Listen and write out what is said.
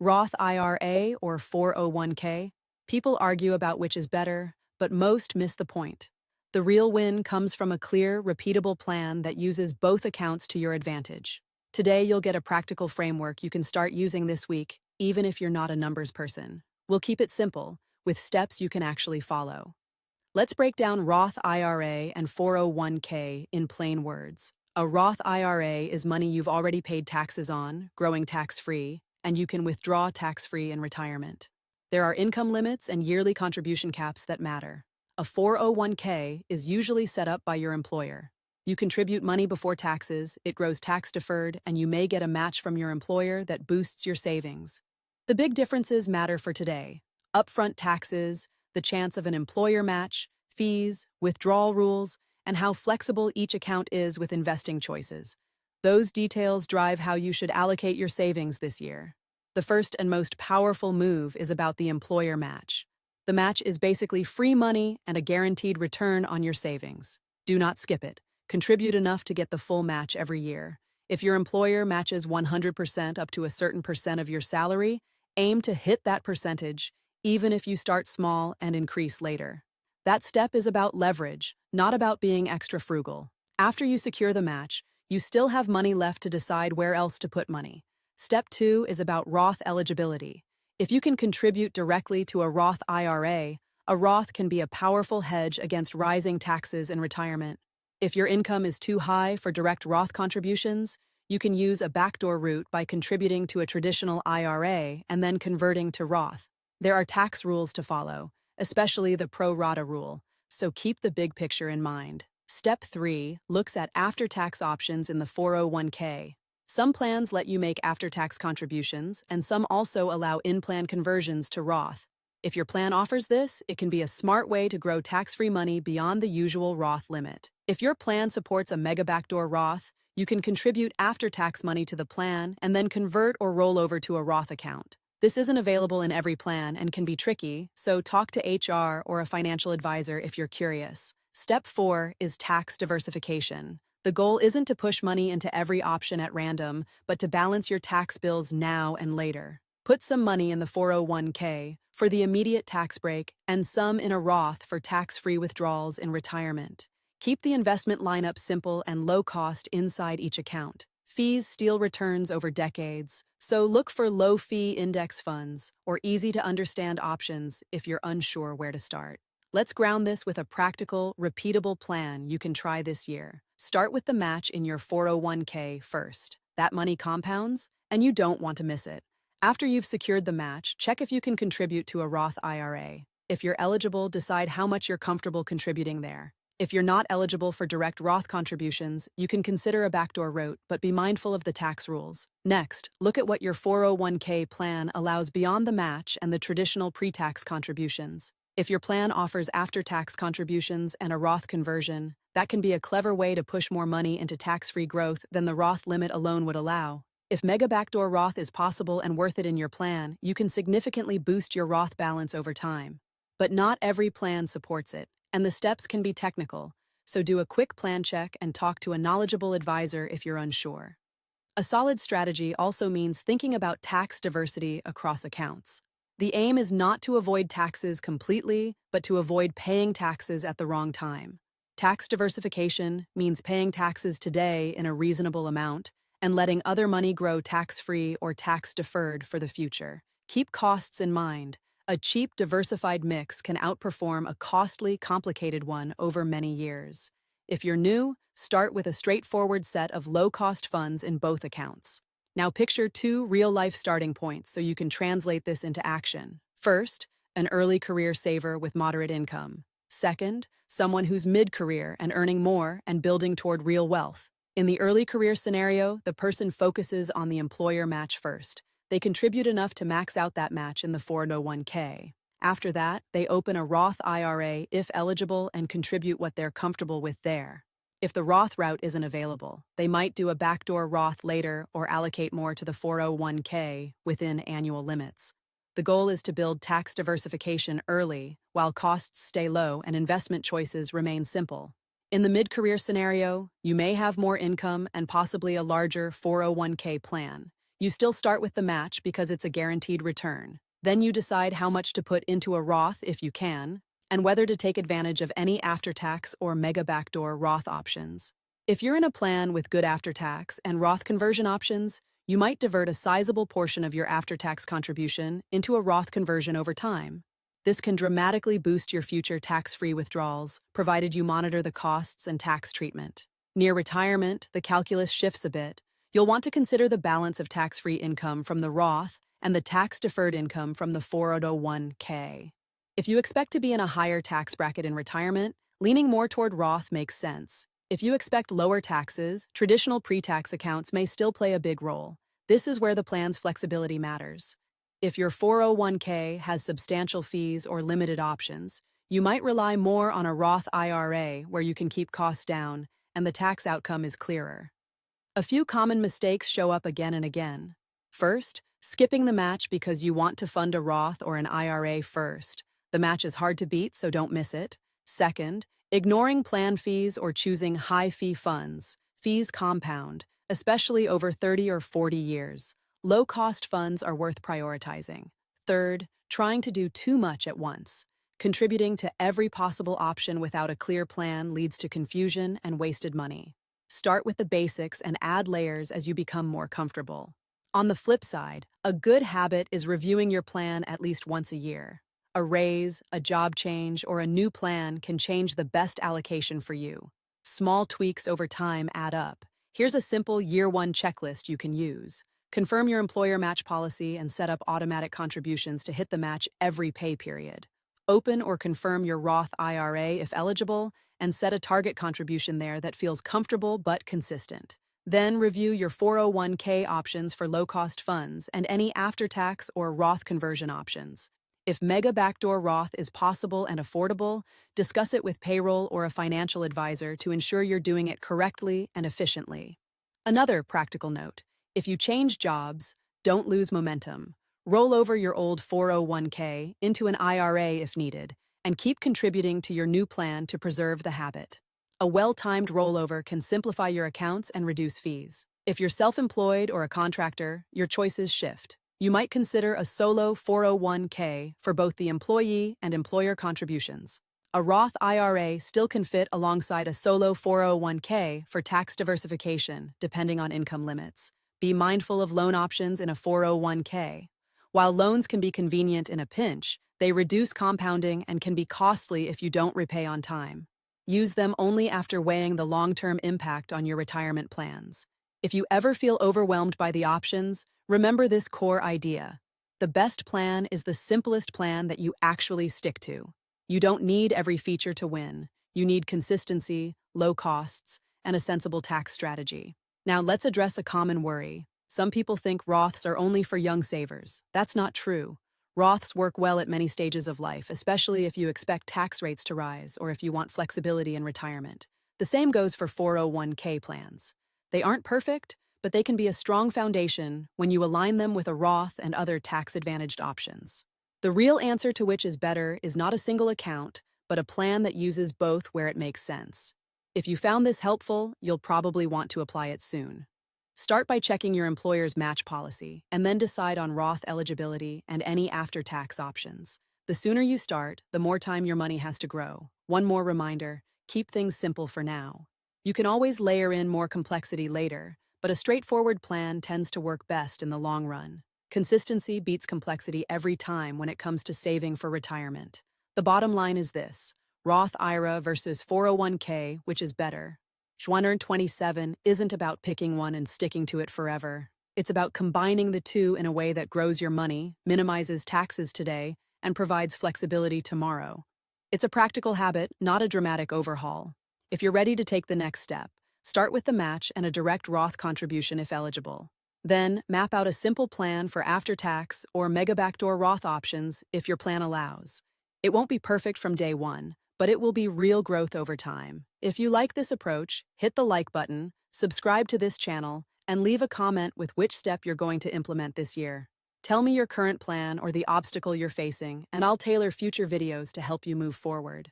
Roth IRA or 401k? People argue about which is better, but most miss the point. The real win comes from a clear, repeatable plan that uses both accounts to your advantage. Today, you'll get a practical framework you can start using this week, even if you're not a numbers person. We'll keep it simple, with steps you can actually follow. Let's break down Roth IRA and 401k in plain words. A Roth IRA is money you've already paid taxes on, growing tax-free, and you can withdraw tax-free in retirement. There are income limits and yearly contribution caps that matter. A 401k is usually set up by your employer. You contribute money before taxes, it grows tax-deferred, and you may get a match from your employer that boosts your savings. The big differences matter for today: upfront taxes, the chance of an employer match, fees, withdrawal rules, and how flexible each account is with investing choices. Those details drive how you should allocate your savings this year. The first and most powerful move is about the employer match. The match is basically free money and a guaranteed return on your savings. Do not skip it. Contribute enough to get the full match every year. If your employer matches 100% up to a certain percent of your salary, aim to hit that percentage, even if you start small and increase later. That step is about leverage, not about being extra frugal. After you secure the match, you still have money left to decide where else to put money. Step 2 is about Roth eligibility. If you can contribute directly to a Roth IRA, a Roth can be a powerful hedge against rising taxes in retirement. If your income is too high for direct Roth contributions, you can use a backdoor route by contributing to a traditional IRA and then converting to Roth. There are tax rules to follow, especially the pro rata rule, so keep the big picture in mind. Step 3 looks at after-tax options in the 401k. Some plans let you make after-tax contributions, and some also allow in-plan conversions to Roth. If your plan offers this, it can be a smart way to grow tax-free money beyond the usual Roth limit. If your plan supports a mega backdoor Roth, you can contribute after-tax money to the plan and then convert or roll over to a Roth account. This isn't available in every plan and can be tricky, so talk to HR or a financial advisor if you're curious. Step 4 is tax diversification. The goal isn't to push money into every option at random, but to balance your tax bills now and later. Put some money in the 401k for the immediate tax break and some in a Roth for tax-free withdrawals in retirement. Keep the investment lineup simple and low-cost inside each account. Fees steal returns over decades, so look for low-fee index funds or easy-to-understand options if you're unsure where to start. Let's ground this with a practical, repeatable plan you can try this year. Start with the match in your 401k first. That money compounds, and you don't want to miss it. After you've secured the match, check if you can contribute to a Roth IRA. If you're eligible, decide how much you're comfortable contributing there. If you're not eligible for direct Roth contributions, you can consider a backdoor route, but be mindful of the tax rules. Next, look at what your 401k plan allows beyond the match and the traditional pre-tax contributions. If your plan offers after-tax contributions and a Roth conversion, that can be a clever way to push more money into tax-free growth than the Roth limit alone would allow. If mega backdoor Roth is possible and worth it in your plan, you can significantly boost your Roth balance over time. But not every plan supports it, and the steps can be technical, so do a quick plan check and talk to a knowledgeable advisor if you're unsure. A solid strategy also means thinking about tax diversity across accounts. The aim is not to avoid taxes completely, but to avoid paying taxes at the wrong time. Tax diversification means paying taxes today in a reasonable amount and letting other money grow tax-free or tax-deferred for the future. Keep costs in mind. A cheap, diversified mix can outperform a costly, complicated one over many years. If you're new, start with a straightforward set of low-cost funds in both accounts. Now picture 2 real-life starting points so you can translate this into action. First, an early career saver with moderate income. Second, someone who's mid-career and earning more and building toward real wealth. In the early career scenario, the person focuses on the employer match first. They contribute enough to max out that match in the 401k. After that, they open a Roth IRA if eligible and contribute what they're comfortable with there. If the Roth route isn't available, they might do a backdoor Roth later or allocate more to the 401k within annual limits. The goal is to build tax diversification early while costs stay low and investment choices remain simple. In the mid-career scenario, you may have more income and possibly a larger 401k plan. You still start with the match because it's a guaranteed return. Then you decide how much to put into a Roth if you can, and whether to take advantage of any after-tax or mega backdoor Roth options. If you're in a plan with good after-tax and Roth conversion options, you might divert a sizable portion of your after-tax contribution into a Roth conversion over time. This can dramatically boost your future tax-free withdrawals, provided you monitor the costs and tax treatment. Near retirement, the calculus shifts a bit. You'll want to consider the balance of tax-free income from the Roth and the tax-deferred income from the 401k. If you expect to be in a higher tax bracket in retirement, leaning more toward Roth makes sense. If you expect lower taxes, traditional pre-tax accounts may still play a big role. This is where the plan's flexibility matters. If your 401k has substantial fees or limited options, you might rely more on a Roth IRA where you can keep costs down and the tax outcome is clearer. A few common mistakes show up again and again. First, skipping the match because you want to fund a Roth or an IRA first. The match is hard to beat, so don't miss it. Second, ignoring plan fees or choosing high-fee funds. Fees compound, especially over 30 or 40 years. Low-cost funds are worth prioritizing. Third, trying to do too much at once. Contributing to every possible option without a clear plan leads to confusion and wasted money. Start with the basics and add layers as you become more comfortable. On the flip side, a good habit is reviewing your plan at least once a year. A raise, a job change, or a new plan can change the best allocation for you. Small tweaks over time add up. Here's a simple year-one checklist you can use. Confirm your employer match policy and set up automatic contributions to hit the match every pay period. Open or confirm your Roth IRA if eligible, and set a target contribution there that feels comfortable but consistent. Then review your 401k options for low-cost funds and any after-tax or Roth conversion options. If mega backdoor Roth is possible and affordable, discuss it with payroll or a financial advisor to ensure you're doing it correctly and efficiently. Another practical note: if you change jobs, don't lose momentum. Roll over your old 401k into an IRA if needed, and keep contributing to your new plan to preserve the habit. A well-timed rollover can simplify your accounts and reduce fees. If you're self-employed or a contractor, your choices shift. You might consider a solo 401k for both the employee and employer contributions. A Roth IRA still can fit alongside a solo 401k for tax diversification, depending on income limits. Be mindful of loan options in a 401k. While loans can be convenient in a pinch, they reduce compounding and can be costly if you don't repay on time. Use them only after weighing the long-term impact on your retirement plans. If you ever feel overwhelmed by the options, remember this core idea. The best plan is the simplest plan that you actually stick to. You don't need every feature to win. You need consistency, low costs, and a sensible tax strategy. Now let's address a common worry. Some people think Roths are only for young savers. That's not true. Roths work well at many stages of life, especially if you expect tax rates to rise or if you want flexibility in retirement. The same goes for 401k plans. They aren't perfect, but they can be a strong foundation when you align them with a Roth and other tax-advantaged options. The real answer to which is better is not a single account, but a plan that uses both where it makes sense. If you found this helpful, you'll probably want to apply it soon. Start by checking your employer's match policy, and then decide on Roth eligibility and any after-tax options. The sooner you start, the more time your money has to grow. One more reminder: keep things simple for now. You can always layer in more complexity later, but a straightforward plan tends to work best in the long run. Consistency beats complexity every time when it comes to saving for retirement. The bottom line is this: Roth IRA versus 401k, which is better? 127 isn't about picking one and sticking to it forever. It's about combining the two in a way that grows your money, minimizes taxes today, and provides flexibility tomorrow. It's a practical habit, not a dramatic overhaul. If you're ready to take the next step, start with the match and a direct Roth contribution if eligible. Then, map out a simple plan for after-tax or mega backdoor Roth options if your plan allows. It won't be perfect from day one, but it will be real growth over time. If you like this approach, hit the like button, subscribe to this channel, and leave a comment with which step you're going to implement this year. Tell me your current plan or the obstacle you're facing, and I'll tailor future videos to help you move forward.